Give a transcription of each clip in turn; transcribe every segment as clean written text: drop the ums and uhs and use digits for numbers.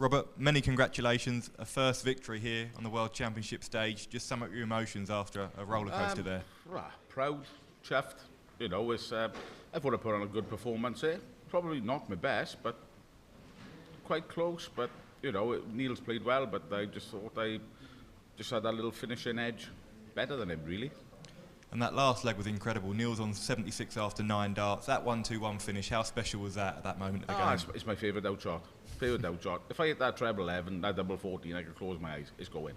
Robert, many congratulations. A first victory here on the World Championship stage. Just sum up your emotions after a roller coaster there. Proud, chuffed. You know, it's, I thought I put on a good performance here. Probably not my best, but quite close. But, you know, Niels played well, but I just thought I just had that little finishing edge. Better than him, really. And that last leg was incredible. Niels on 76 after 9 darts. That 1-2-1 finish, how special was that at that moment of the game? It's my favourite out shot. Favourite out shot. If I hit that treble 11, that double 14, I could close my eyes. It's going.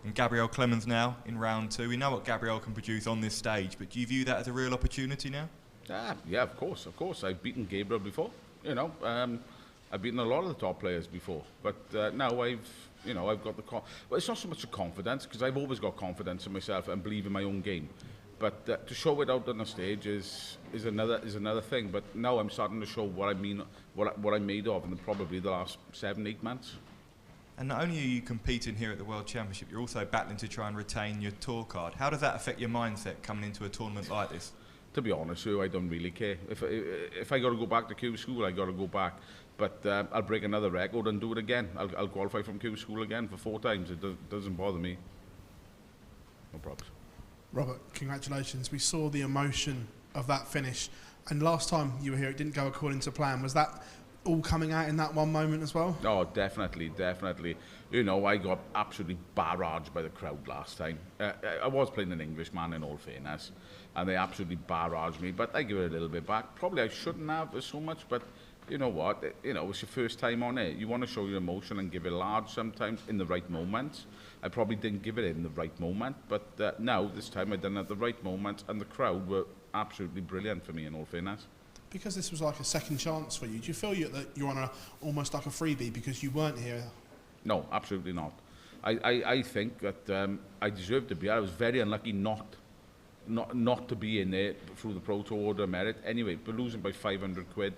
And Gabriel Clemens now in round 2. We know what Gabriel can produce on this stage, but do you view that as a real opportunity now? Yeah, of course. I've beaten Gabriel before. You know, I've beaten a lot of the top players before. But now I've got the well, it's not so much a confidence, because I've always got confidence in myself and believe in my own game. But to show it out on the stage is another thing. But now I'm starting to show what I mean, what I'm made of in probably the last 7-8 months. And not only are you competing here at the World Championship, you're also battling to try and retain your tour card. How does that affect your mindset coming into a tournament like this? To be honest with you, I don't really care. If I got to go back to Q School, I got to go back. But I'll break another record and do it again. I'll qualify from Q School again for 4 times. It doesn't bother me. No problems. Robert, congratulations. We saw the emotion of that finish. And last time you were here, it didn't go according to plan. Was that all coming out in that one moment as well? Oh, definitely. You know, I got absolutely barraged by the crowd last time. I was playing an Englishman, in all fairness, and they absolutely barraged me, but I give it a little bit back. Probably I shouldn't have so much, but you know what? You know, it's your first time on it. You want to show your emotion and give it large sometimes in the right moments. I probably didn't give it in the right moment, but now, this time, I done it at the right moment, and the crowd were absolutely brilliant for me, in all fairness. Because this was like a second chance for you, do you feel that you're on almost like a freebie because you weren't here? No, absolutely not. I think that I deserved to be. I was very unlucky not to be in there through the Pro Tour Order of Merit. Anyway, but losing by 500 quid,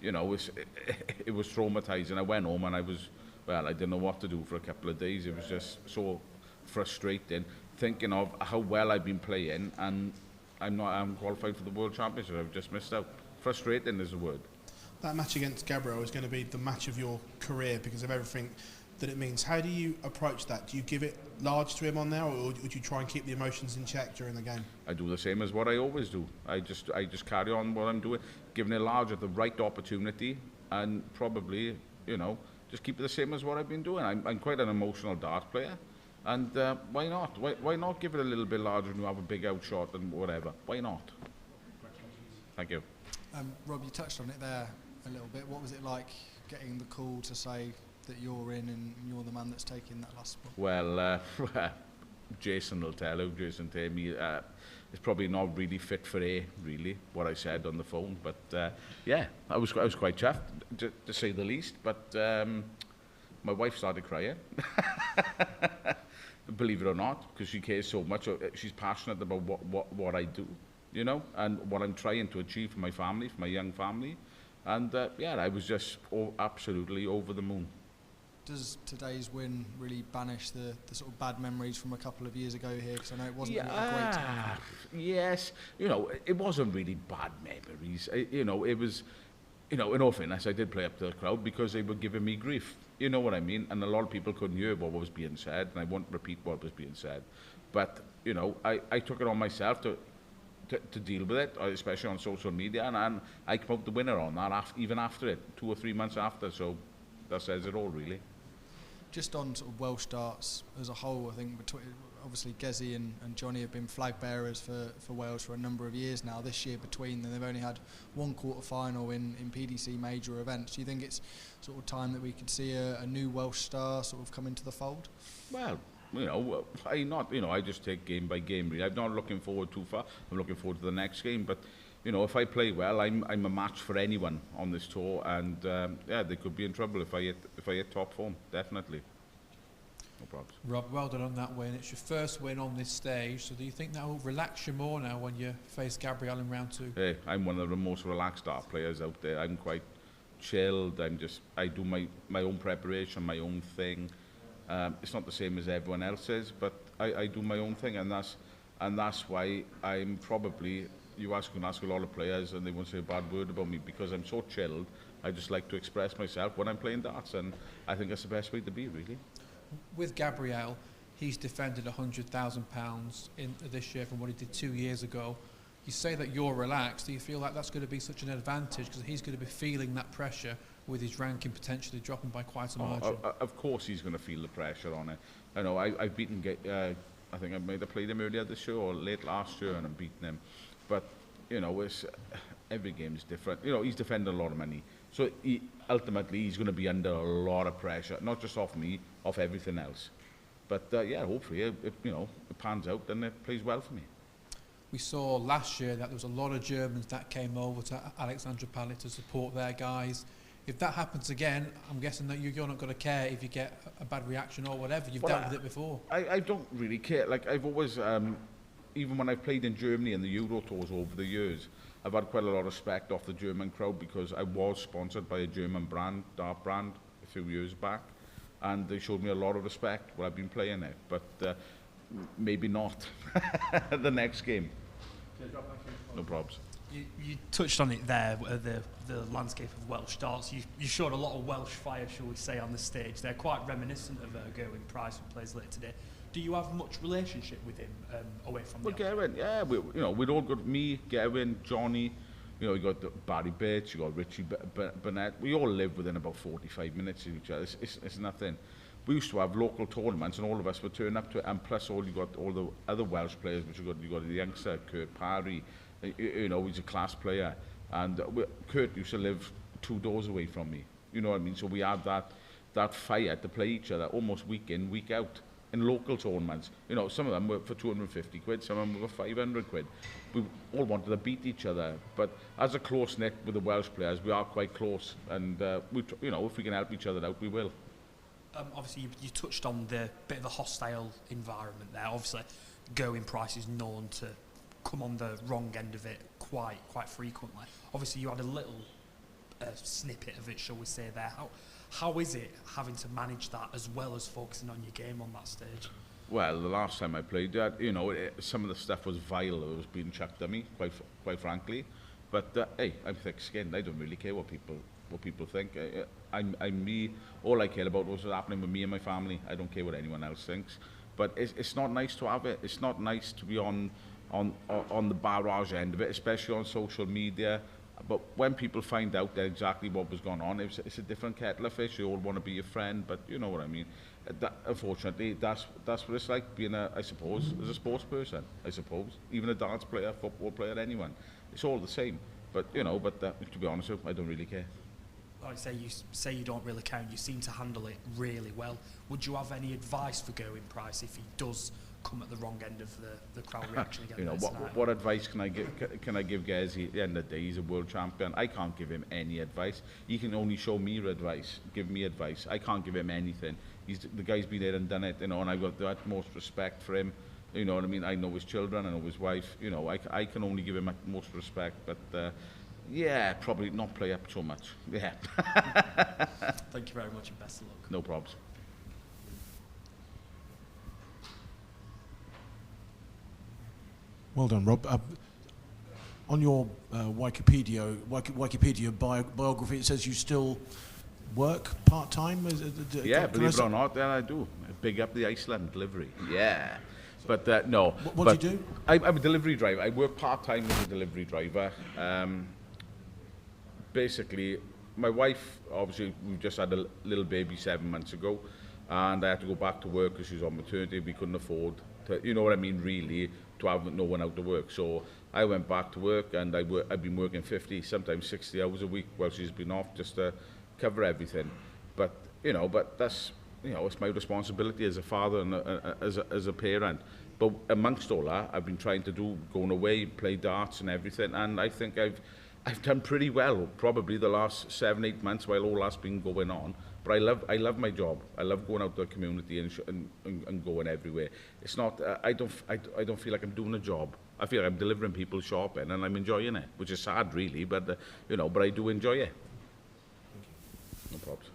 you know, it was traumatising. I went home and I didn't know what to do for a couple of days. It was just so frustrating, thinking of how well I've been playing, and I'm qualified for the World Championship. I've just missed out. Frustrating is the word. That match against Gabriel is going to be the match of your career because of everything that it means. How do you approach that? Do you give it large to him on there, or do you try and keep the emotions in check during the game? I do the same as what I always do. I just carry on what I'm doing, giving it large at the right opportunity, and probably, you know, just keep it the same as what I've been doing. I'm quite an emotional dart player, and why not? Why not give it a little bit larger when you have a big outshot and whatever? Why not? Thank you. Rob, you touched on it there a little bit. What was it like getting the call to say that you're in and you're the man that's taking that last spot? Well, Jason will tell you. Jason told me it's probably not really fit for air, really, what I said on the phone. But yeah, I was quite chuffed, to say the least. But my wife started crying. Believe it or not, because she cares so much. She's passionate about what I do, you know, and what I'm trying to achieve for my family, for my young family. And yeah, I was just absolutely over the moon. Does today's win really banish the sort of bad memories from a couple of years ago here? Because I know it wasn't a great time. Yes, you know, it wasn't really bad memories. You know, it was, you know, in all fairness, I did play up to the crowd because they were giving me grief. You know what I mean? And a lot of people couldn't hear what was being said, and I won't repeat what was being said. But, you know, I took it on myself to deal with it, especially on social media, and I came out the winner on that, even after it, 2 or 3 months after, so that says it all, really. Just on sort of Welsh darts as a whole, I think obviously Gezi and Johnny have been flag bearers for Wales for a number of years now. This year between them, they've only had 1 quarter-final in PDC major events. Do you think it's sort of time that we could see a new Welsh star sort of come into the fold? Well, you know, I just take game by game, really. I'm not looking forward too far. I'm looking forward to the next game, but you know, if I play well, I'm a match for anyone on this tour, and yeah, they could be in trouble if I hit top form, definitely. No problems. Rob, well done on that win. It's your first win on this stage, so do you think that will relax you more now when you face Gabriel in round 2? Hey, I'm one of the most relaxed dart players out there. I'm quite chilled. I do my own preparation, my own thing. It's not the same as everyone else's, but I do my own thing, and that's why I'm probably you can ask a lot of players and they won't say a bad word about me because I'm so chilled. I just like to express myself when I'm playing darts, and I think that's the best way to be, really. With Gabriel, he's defended £100,000 in this year from what he did 2 years ago. You say that you're relaxed. Do you feel like that's going to be such an advantage because he's going to be feeling that pressure with his ranking potentially dropping by quite a margin? Of course he's going to feel the pressure on it. I know I've beaten, I think I might have played him earlier this year or late last year and I've beaten him. But, you know, every game is different. You know, he's defending a lot of money. So ultimately he's going to be under a lot of pressure, not just off me, off everything else. But yeah, hopefully it pans out and it plays well for me. We saw last year that there was a lot of Germans that came over to Alexandra Palace to support their guys. If that happens again, I'm guessing that you're not going to care if you get a bad reaction or whatever. You've dealt with it before. I don't really care. Like, I've always, even when I've played in Germany and the Euro tours over the years, I've had quite a lot of respect off the German crowd because I was sponsored by a German brand, dart brand, a few years back. And they showed me a lot of respect while I've been playing it. But maybe not the next game. No probs. You touched on it there, the landscape of Welsh darts. You showed a lot of Welsh fire, shall we say, on the stage. They're quite reminiscent of Gerwyn Price, who plays later today. Do you have much relationship with him away from the Gerwyn, yeah, we'd all got me, Gerwyn, Johnny, you know, you got Barry Bates, you got Richie Burnett. We all live within about 45 minutes of each other. It's nothing. We used to have local tournaments and all of us would turn up to it, and plus you got all the other Welsh players, which you got the youngster, Kurt Parry, you know, he's a class player, and Kurt used to live 2 doors away from me, you know what I mean? So we had that fire to play each other almost week in, week out in local tournaments. You know, some of them were for 250 quid, some of them were for 500 quid. We all wanted to beat each other, but as a close knit with the Welsh players, we are quite close, and you know, if we can help each other out, we will. Obviously, you touched on the bit of a hostile environment there. Obviously, Gerwyn Price is known to come on the wrong end of it quite frequently. Obviously, you had a little snippet of it, shall we say, there. How is it having to manage that as well as focusing on your game on that stage? Well, the last time I played that, you know, some of the stuff was vile that was being chucked at me, quite frankly. But hey, I'm thick-skinned. I don't really care what people think. I'm me. All I care about was what's happening with me and my family. I don't care what anyone else thinks. But it's not nice to have it. It's not nice to be on the barrage end of it, especially on social media. But when people find out that exactly what was going on, it's a different kettle of fish. You all want to be your friend, but you know what I mean. Unfortunately, that's what it's like being I suppose, as a sports person. I suppose, even a darts player, football player, anyone. It's all the same. But you know, to be honest with you, I don't really care. Like you say you don't really care, and you seem to handle it really well. Would you have any advice for Gerwyn Price if he does come at the wrong end of the crowd reaction again? You know, what advice can I give Gez? At the end of the day, he's a world champion. I can't give him any advice. He can only show me advice, give me advice. I can't give him anything. The guy's been there and done it, you know, and I've got the utmost respect for him. You know what I mean? I know his children, I know his wife. You know, I can only give him utmost respect, but yeah, probably not play up so much. Yeah. Thank you very much and best of luck. No problems. Well done, Rob. On your Wikipedia biography, it says you still work part-time? Yeah, believe it or not, then I do. Big up the Iceland delivery. Yeah. But no. What do you do? I'm a delivery driver. I work part-time as a delivery driver. Basically, my wife, obviously, we just had a little baby 7 months ago, and I had to go back to work because she was on maternity. We couldn't afford to, you know what I mean, really, to have no one out to work. So I went back to work, and I've been working 50, sometimes 60 hours a week while she's been off, just to cover everything. But you know, that's, you know, it's my responsibility as a father and as a parent. But amongst all that, I've been trying to going away, play darts and everything, and I think I've done pretty well, probably the last 7-8 months while all that's been going on. But I love my job. I love going out to the community and going everywhere. It's not, I don't feel like I'm doing a job. I feel like I'm delivering people shopping and I'm enjoying it, which is sad really, but you know, but I do enjoy it. No problems.